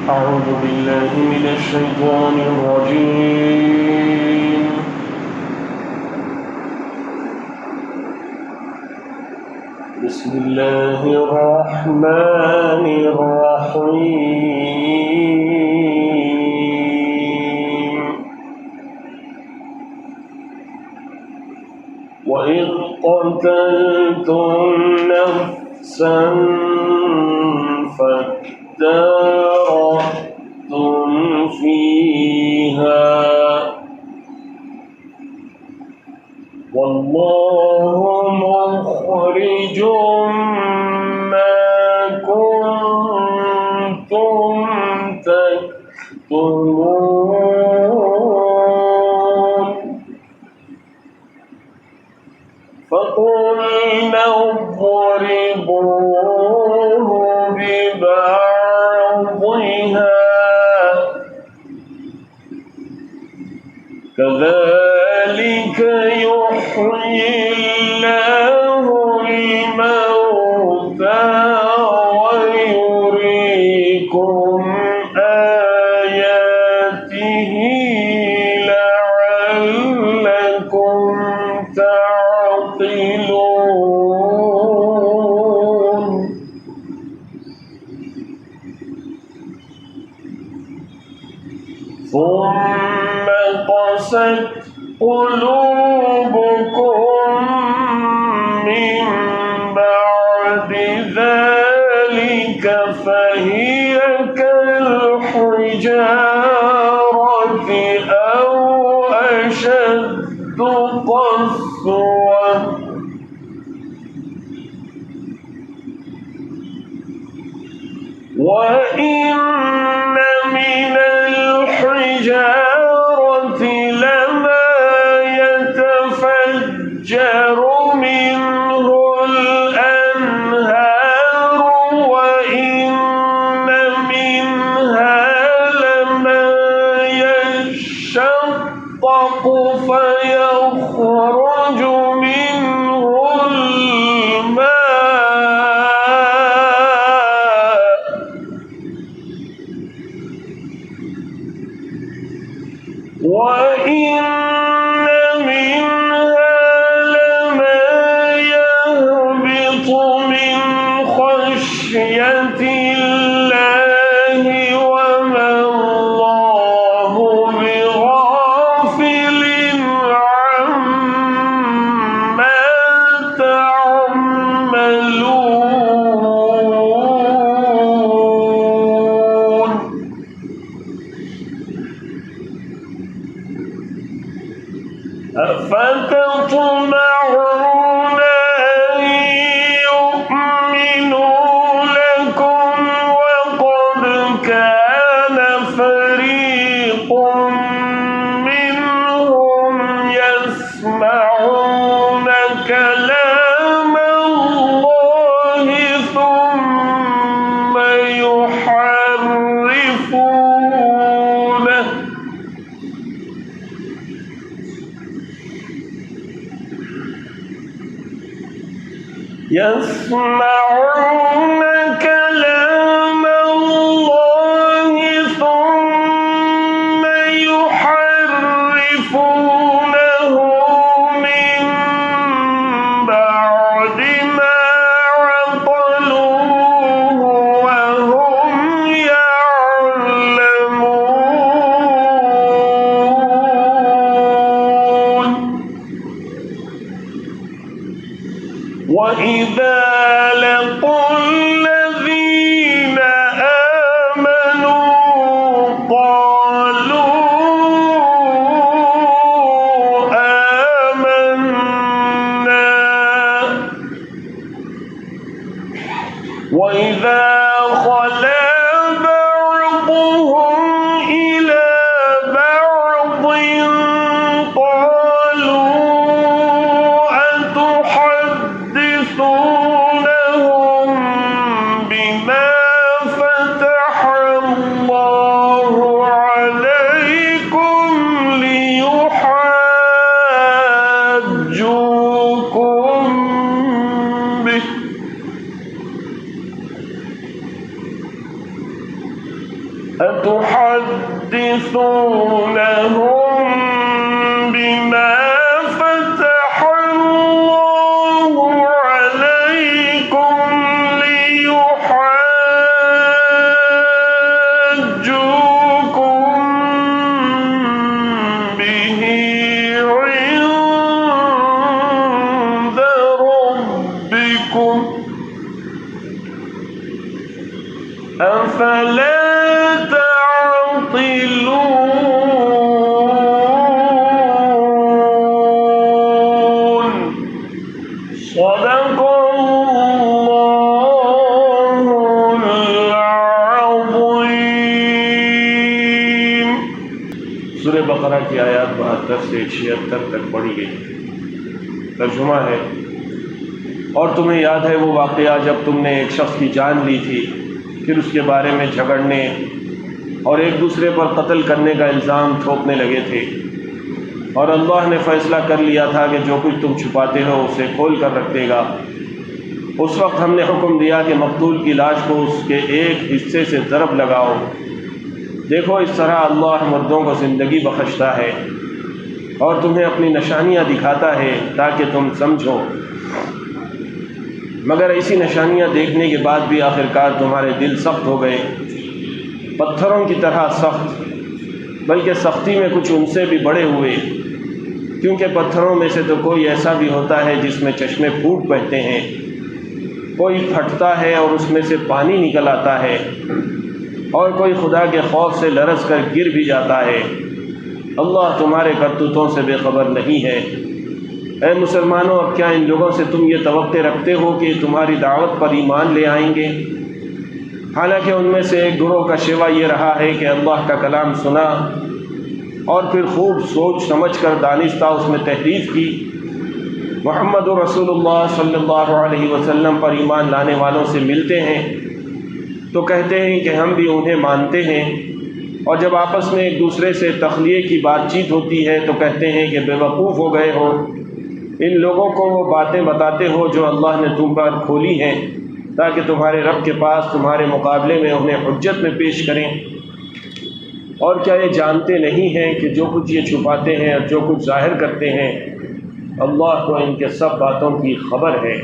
أعوذ بالله من الشيطان الرجيم. بسم الله الرحمن الرحيم. وإذ قتلتم نفسا فادارأتم فيها والله مخرج ما كنتم تكتمون فقلنا اضربوه ببعضها كذلك يحيي الله الموتى ويريكم آياته لعلكم تعقلون. ثم قست قلوبكم من بعد ذلك فهي كالحجارة أو أشد قسوة وإن من الحجارة لما يتفجر منه الأنهار وإن منها لما يشقق فيخرج منه وإن منها لما يهبط من خشية الله وما الله بغافل عما تعملون. أفتطمعون أن يؤمنوا لكم وقد كان فريق منهم يسمعون كلام الله ثم يحرفونه من بعد ما عقلوه وهم يعلمون. وإذا لقوا الذين آمنوا قالوا آمنا وإذا خلا بعضهم إلى بعض قالوا أتحدثونهم بما فتح الله عليكم ليحاجوكم به أتحدثونهم بما فتح الله عليكم ليحاجوكم به عند ربكم أفلا تعقلون صدق الله العظيم۔ سورہ بقرہ کی آیات 72 سے 76 تک پڑھی گئی۔ ترجمہ ہے، اور تمہیں یاد ہے وہ واقعہ جب تم نے ایک شخص کی جان لی تھی، پھر اس کے بارے میں جھگڑنے اور ایک دوسرے پر قتل کرنے کا الزام تھوپنے لگے تھے، اور اللہ نے فیصلہ کر لیا تھا کہ جو کچھ تم چھپاتے ہو اسے کھول کر رکھ دے گا۔ اس وقت ہم نے حکم دیا کہ مقتول کی لاش کو اس کے ایک حصے سے ضرب لگاؤ۔ دیکھو اس طرح اللہ مردوں کو زندگی بخشتا ہے اور تمہیں اپنی نشانیاں دکھاتا ہے تاکہ تم سمجھو، مگر ایسی نشانیاں دیکھنے کے بعد بھی آخرکار تمہارے دل سخت ہو گئے، پتھروں کی طرح سخت، بلکہ سختی میں کچھ ان سے بھی بڑے ہوئے، کیونکہ پتھروں میں سے تو کوئی ایسا بھی ہوتا ہے جس میں چشمے پھوٹ بہتے ہیں، کوئی پھٹتا ہے اور اس میں سے پانی نکل آتا ہے، اور کوئی خدا کے خوف سے لرز کر گر بھی جاتا ہے۔ اللہ تمہارے کرتوتوں سے بے خبر نہیں ہے۔ اے مسلمانوں، اب کیا ان لوگوں سے تم یہ توقع رکھتے ہو کہ تمہاری دعوت پر ایمان لے آئیں گے؟ حالانکہ ان میں سے ایک گروہ کا شیوا یہ رہا ہے کہ اللہ کا کلام سنا اور پھر خوب سوچ سمجھ کر دانستہ اس میں تحریف کی۔ محمد رسول اللہ صلی اللہ علیہ وسلم پر ایمان لانے والوں سے ملتے ہیں تو کہتے ہیں کہ ہم بھی انہیں مانتے ہیں، اور جب آپس میں ایک دوسرے سے تخلیے کی بات چیت ہوتی ہے تو کہتے ہیں کہ بے وقوف ہو گئے ہو، ان لوگوں کو وہ باتیں بتاتے ہو جو اللہ نے تم پر کھولی ہیں تاکہ تمہارے رب کے پاس تمہارے مقابلے میں انہیں حجت میں پیش کریں۔ اور کیا یہ جانتے نہیں ہیں کہ جو کچھ یہ چھپاتے ہیں اور جو کچھ ظاہر کرتے ہیں، اللہ کو ان کے سب باتوں کی خبر ہے۔